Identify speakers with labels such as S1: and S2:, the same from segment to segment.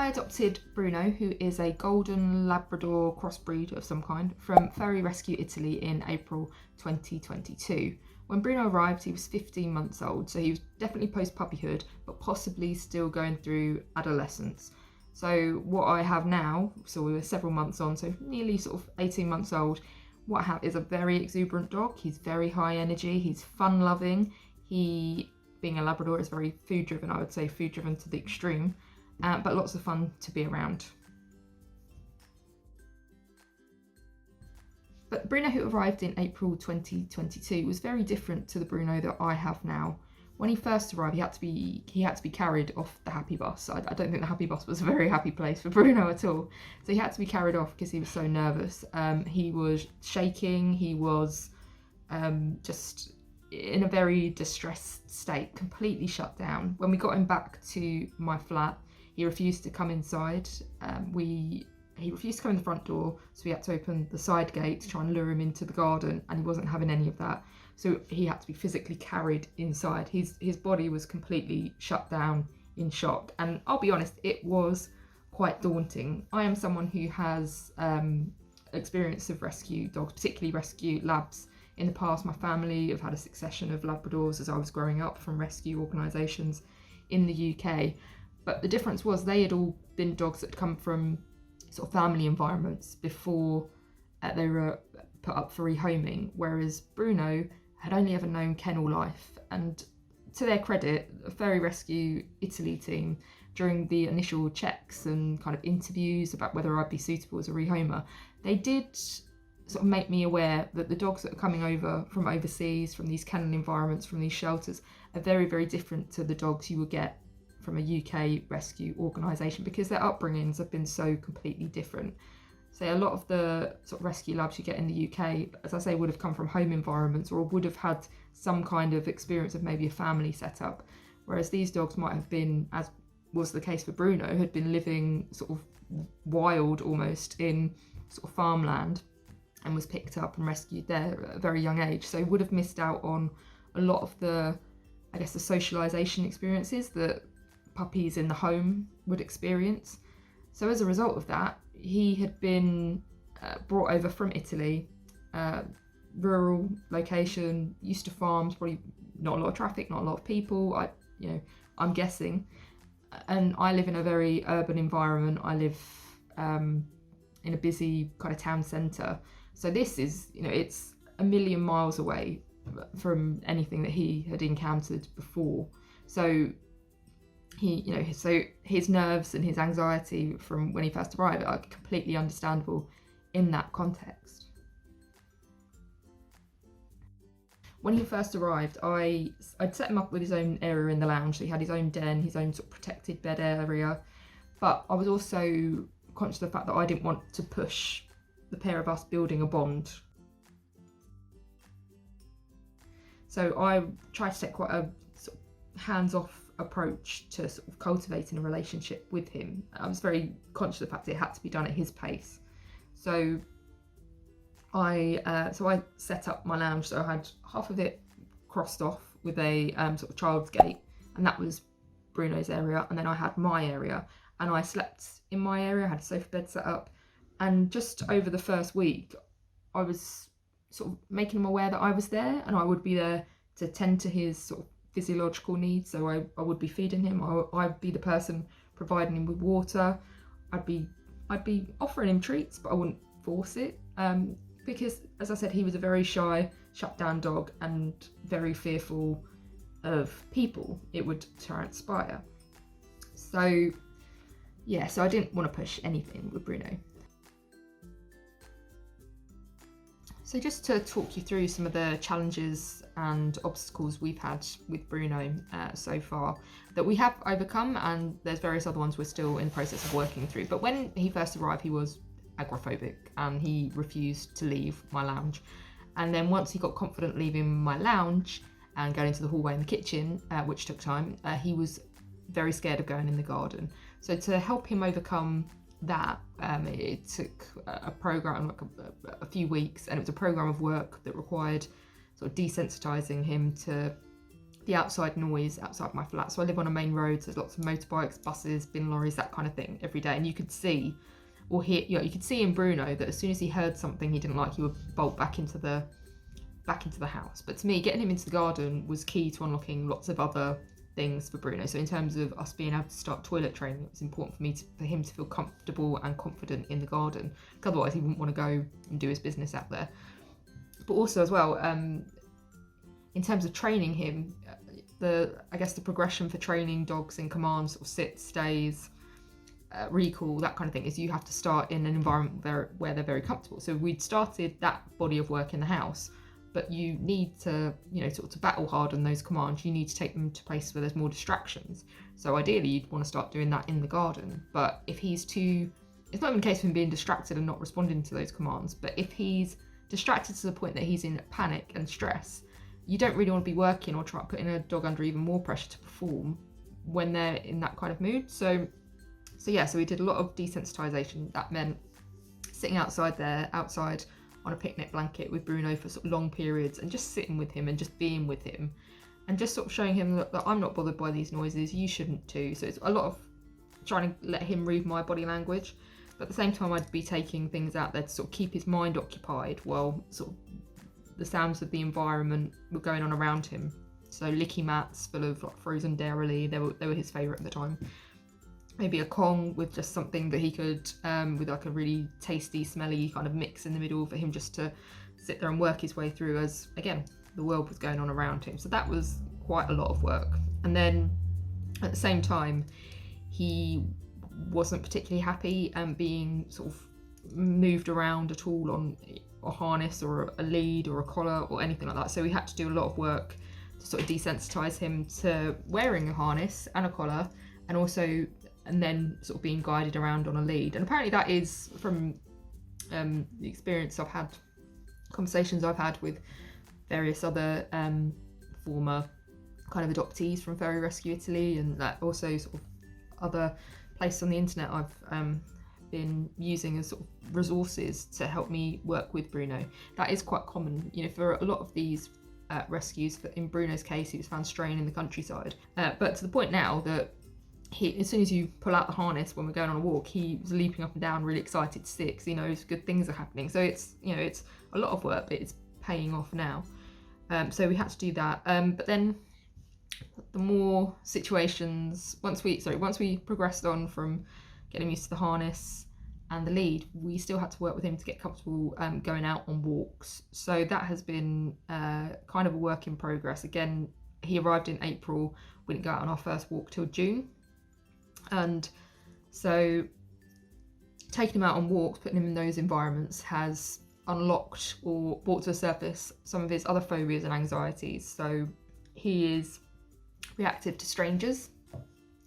S1: I adopted Bruno, who is a golden Labrador crossbreed of some kind, from Furry Rescue Italy in April 2022. When Bruno arrived, he was 15 months old, so he was definitely post-puppyhood, but possibly still going through adolescence. So what I have now, so we were several months on, so nearly sort of 18 months old, what I have is a very exuberant dog. He's very high energy, he's fun-loving. He, being a Labrador, is very food-driven, I would say food-driven to the extreme. But lots of fun to be around. But Bruno, who arrived in April 2022, was very different to the Bruno that I have now. When he first arrived, he had to be carried off the happy bus. I don't think the happy bus was a very happy place for Bruno at all. So he had to be carried off because he was so nervous. He was shaking. He was just in a very distressed state, completely shut down. When we got him back to my flat, he refused to come inside. He refused to come in the front door, so we had to open the side gate to try and lure him into the garden, and he wasn't having any of that. So he had to be physically carried inside. His body was completely shut down in shock. And I'll be honest, it was quite daunting. I am someone who has experience of rescue dogs, particularly rescue labs. In the past, my family have had a succession of Labradors as I was growing up from rescue organisations in the UK. But the difference was they had all been dogs that had come from sort of family environments before they were put up for rehoming, whereas Bruno had only ever known kennel life. And to their credit, the Furry Rescue Italy team, during the initial checks and kind of interviews about whether I'd be suitable as a rehomer, they did sort of make me aware that the dogs that are coming over from overseas, from these kennel environments, from these shelters, are very, very different to the dogs you would get from a UK rescue organisation, because their upbringings have been so completely different. So a lot of the sort of rescue labs you get in the UK, as I say, would have come from home environments or would have had some kind of experience of maybe a family setup, whereas these dogs might have been, as was the case for Bruno, had been living sort of wild almost in sort of farmland and was picked up and rescued there at a very young age. So would have missed out on a lot of the, I guess, the socialisation experiences that puppies in the home would experience. So as a result of that, he had been brought over from Italy, rural location, used to farms, probably not a lot of traffic, not a lot of people, I'm guessing. And I live in a very urban environment. I live in a busy kind of town centre. So this is, it's a million miles away from anything that he had encountered before. So so his nerves and his anxiety from when he first arrived are completely understandable in that context. When he first arrived, I'd set him up with his own area in the lounge. So he had his own den, his own sort of protected bed area. But I was also conscious of the fact that I didn't want to push the pair of us building a bond. So I tried to take quite a sort of hands-off approach to sort of cultivating a relationship with him. I was very conscious of the fact that it had to be done at his pace. So I set up my lounge. So I had half of it crossed off with a sort of child's gate, and that was Bruno's area. And then I had my area, and I slept in my area. I had a sofa bed set up, and just over the first week, I was sort of making him aware that I was there, and I would be there to tend to his sort of physiological needs. So I would be feeding him. I'd be the person providing him with water. I'd be offering him treats, but I wouldn't force it, because, as I said, he was a very shy, shut down dog and very fearful of people, it would transpire. So I didn't want to push anything with Bruno. So just to talk you through some of the challenges and obstacles we've had with Bruno so far that we have overcome, and there's various other ones we're still in the process of working through. But when he first arrived, he was agoraphobic and he refused to leave my lounge. And then once he got confident leaving my lounge and going into the hallway and the kitchen, which took time, he was very scared of going in the garden. So to help him overcome that, it took a program, like a few weeks, and it was a program of work that required sort of desensitizing him to the outside noise outside my flat. So I live on a main road, so there's lots of motorbikes, buses, bin lorries, that kind of thing every day. And you could see or hear, you could see in Bruno that as soon as he heard something he didn't like, he would bolt back into the house. But to me, getting him into the garden was key to unlocking lots of other things for Bruno. So in terms of us being able to start toilet training, it was important for him to feel comfortable and confident in the garden, because otherwise he wouldn't want to go and do his business out there. But also as well, in terms of training him, I guess the progression for training dogs in commands, or sit, stays, recall, that kind of thing, is you have to start in an environment where they're very comfortable. So we'd started that body of work in the house, but you need to, sort of to battle harden those commands, you need to take them to places where there's more distractions. So ideally you'd want to start doing that in the garden. But if it's not even a case of him being distracted and not responding to those commands, but if he's distracted to the point that he's in panic and stress, you don't really want to be working or putting a dog under even more pressure to perform when they're in that kind of mood. So we did a lot of desensitization. That meant sitting outside on a picnic blanket with Bruno for sort of long periods, and just sitting with him and just being with him, and just sort of showing him that I'm not bothered by these noises, you shouldn't too. So it's a lot of trying to let him read my body language, but at the same time I'd be taking things out there to sort of keep his mind occupied while sort of the sounds of the environment were going on around him. So licky mats full of like frozen dairy, they were his favourite at the time. Maybe a Kong with just something that he could, with like a really tasty, smelly kind of mix in the middle for him just to sit there and work his way through as, again, the world was going on around him. So that was quite a lot of work. And then at the same time, he wasn't particularly happy being sort of moved around at all on a harness or a lead or a collar or anything like that. So we had to do a lot of work to sort of desensitize him to wearing a harness and a collar, and then sort of being guided around on a lead. And apparently that is from the experience I've had, conversations I've had with various other former kind of adoptees from Furry Rescue Italy, and that also sort of other places on the internet I've been using as sort of resources to help me work with Bruno. That is quite common, for a lot of these rescues. In Bruno's case, he was found straying in the countryside, but to the point now that as soon as you pull out the harness when we're going on a walk, he was leaping up and down, really excited to sit, because he knows good things are happening. So it's a lot of work, but it's paying off now. So we had to do that. But then the more situations, once we progressed on from getting used to the harness and the lead, we still had to work with him to get comfortable going out on walks. So that has been kind of a work in progress. Again, he arrived in April. We didn't go out on our first walk till June. And so taking him out on walks, putting him in those environments, has unlocked or brought to the surface some of his other phobias and anxieties. So he is reactive to strangers,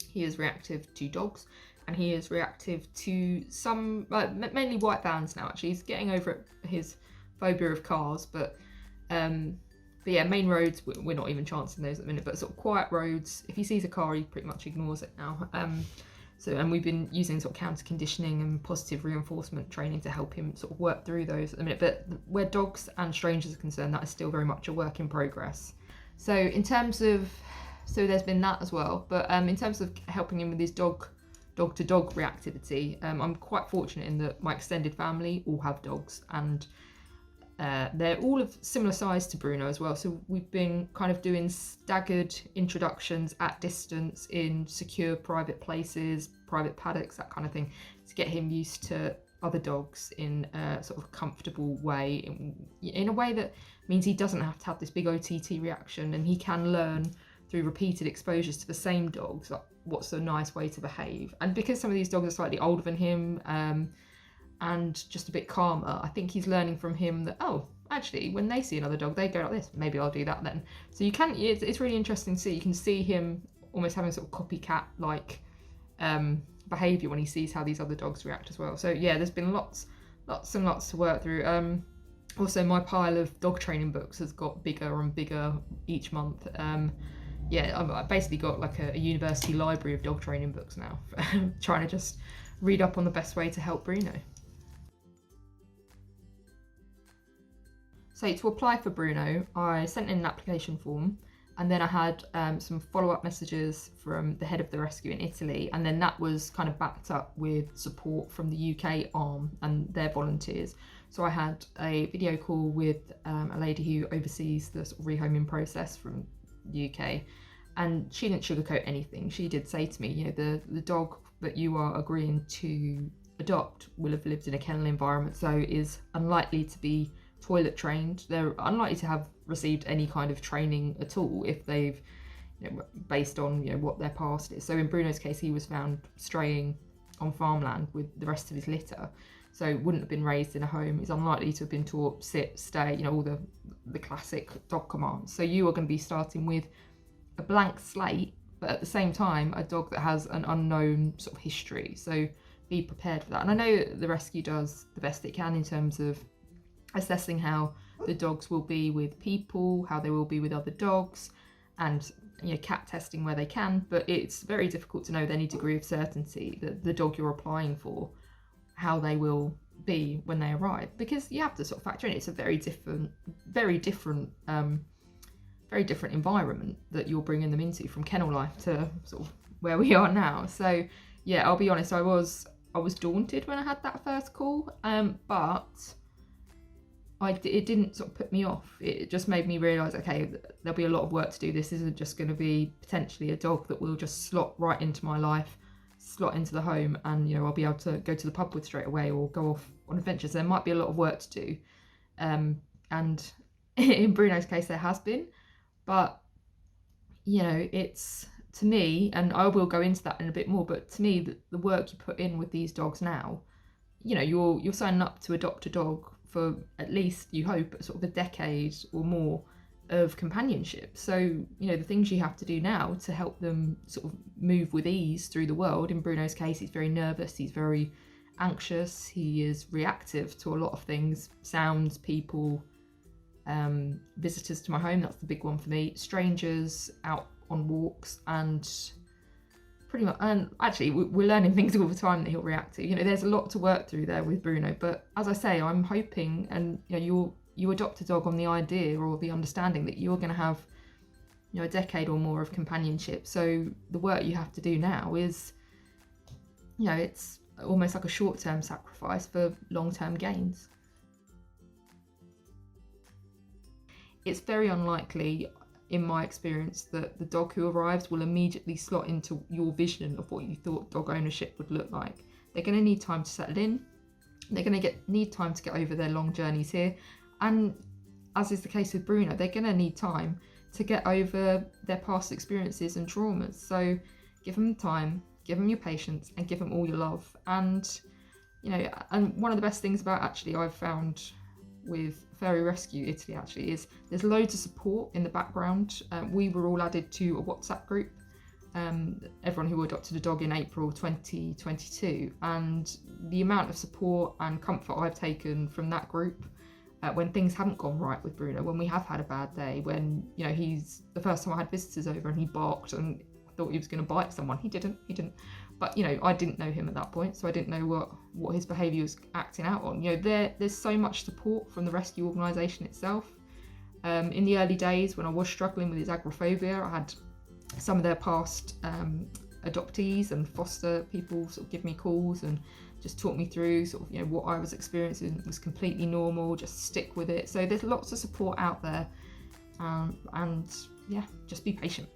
S1: he is reactive to dogs, and he is reactive to some, mainly white vans now actually. He's getting over his phobia of cars, but yeah, main roads, we're not even chancing those at the minute, but sort of quiet roads, if he sees a car, he pretty much ignores it now. And we've been using sort of counter conditioning and positive reinforcement training to help him sort of work through those at the minute. But where dogs and strangers are concerned, that is still very much a work in progress. So there's been that as well. But in terms of helping him with his dog-to-dog reactivity, I'm quite fortunate in that my extended family all have dogs, and they're all of similar size to Bruno as well. So we've been kind of doing staggered introductions at distance in secure private places, private paddocks, that kind of thing, to get him used to other dogs in a sort of comfortable way, in a way that means he doesn't have to have this big OTT reaction, and he can learn through repeated exposures to the same dogs, like what's a nice way to behave. And because some of these dogs are slightly older than him, and just a bit calmer, I think he's learning from him that, oh, actually, when they see another dog, they go like this. Maybe I'll do that then. So it's really interesting to see. You can see him almost having sort of copycat-like behaviour when he sees how these other dogs react as well. So yeah, there's been lots and lots to work through. Also, my pile of dog training books has got bigger and bigger each month. I've basically got like a university library of dog training books now, trying to just read up on the best way to help Bruno. So to apply for Bruno, I sent in an application form, And then I had some follow-up messages from the head of the rescue in Italy, and then that was kind of backed up with support from the UK arm and their volunteers. So I had a video call with a lady who oversees the sort of rehoming process from the UK, and she didn't sugarcoat anything. She did say to me, you know, the dog that you are agreeing to adopt will have lived in a kennel environment, so is unlikely to be toilet trained. They're unlikely to have received any kind of training at all if they've, you know, based on, you know, what their past is. So in Bruno's case, he was found straying on farmland with the rest of his litter, so wouldn't have been raised in a home. He's unlikely to have been taught sit, stay, you know, all the classic dog commands. So you are going to be starting with a blank slate, but at the same time a dog that has an unknown sort of history. So be prepared for that. And I know the rescue does the best it can in terms of assessing how the dogs will be with people, how they will be with other dogs, and, you know, cat testing where they can, but it's very difficult to know with any degree of certainty that the dog you're applying for, how they will be when they arrive, because you have to sort of factor in it's a very different environment that you're bringing them into, from kennel life to sort of where we are now. So yeah, I'll be honest, I was daunted when I had that first call, but it didn't sort of put me off. It just made me realise, okay, there'll be a lot of work to do. This isn't just going to be potentially a dog that will just slot right into my life, slot into the home, and, you know, I'll be able to go to the pub with straight away or go off on adventures. There might be a lot of work to do, and in Bruno's case there has been, but, you know, it's, to me, and I will go into that in a bit more, but to me, the work you put in with these dogs now, you know, you're signing up to adopt a dog for at least, you hope, sort of a decade or more of companionship. So, you know, the things you have to do now to help them sort of move with ease through the world. In Bruno's case, he's very nervous, he's very anxious, he is reactive to a lot of things, sounds, people, visitors to my home, that's the big one for me, strangers, out on walks, and pretty much, and actually we're learning things all the time that he'll react to. You know, there's a lot to work through there with Bruno, but as I say, I'm hoping, and, you know, you adopt a dog on the idea or the understanding that you're going to have, you know, a decade or more of companionship. So the work you have to do now is, you know, it's almost like a short-term sacrifice for long-term gains. It's very unlikely, in my experience, that the dog who arrives will immediately slot into your vision of what you thought dog ownership would look like. They're going to need time to settle in. They're going to need time to get over their long journeys here. And as is the case with Bruno, they're going to need time to get over their past experiences and traumas. So give them time, give them your patience, and give them all your love. And, you know, and one of the best things about, actually, I've found with Furry Rescue Italy, actually, is there's loads of support in the background. We were all added to a WhatsApp group, everyone who adopted a dog in April 2022, and the amount of support and comfort I've taken from that group when things haven't gone right with Bruno, when we have had a bad day, when, you know, he's, the first time I had visitors over and he barked and I thought he was going to bite someone. He didn't. But, you know, I didn't know him at that point, so I didn't know what his behaviour was acting out on. You know, there's so much support from the rescue organisation itself. In the early days, when I was struggling with his agoraphobia, I had some of their past adoptees and foster people sort of give me calls and just talk me through sort of, you know, what I was experiencing was completely normal, just stick with it. So there's lots of support out there, and yeah, just be patient.